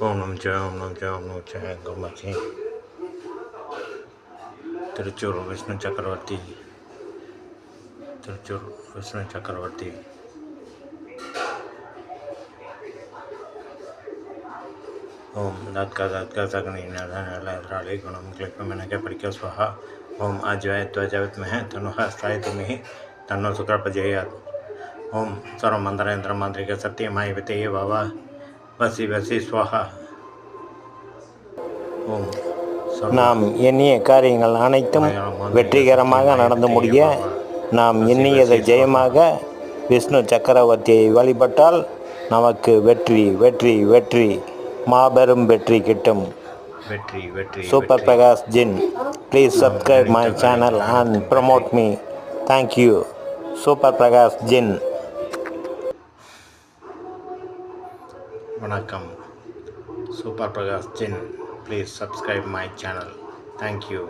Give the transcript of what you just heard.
ஓம் நம சிவாய ஓம் நம சிவாய ஓம் நம சிவாய கோமாச்சி திருச்சூர் விஷ்ணு சக்கரவர்த்தி ओम दात सगनी नाले गुणम क्लिप में नके परिक्या स्वाहा ओम आज्वाय त्वजावित में तनुः स्थाय तुमिहि तन्नो शुक्र प्रजयात् ओम सर्व मंत्रेंद्र मंत्रिक सत्यमाय विते बाबा वसी वसी स्वाहा ஓம் நாம் எண்ணிய காரியங்கள் அனைத்தும் வெற்றிகரமாக நடந்து முடிய நாம் எண்ணியதை ஜெயமாக விஷ்ணு சக்கரவர்த்தியை வழிபட்டால் நமக்கு வெற்றி வெற்றி வெற்றி மாபெரும் வெற்றி கிட்டும். வெற்றி வெற்றி சூப்பர் பிரகாஷ் ஜின், please subscribe my channel and promote me. Thank you. Super Prakash ஜின். வணக்கம். சூப்பர் பிரகாஷ் ஜின், please subscribe my channel. Thank you.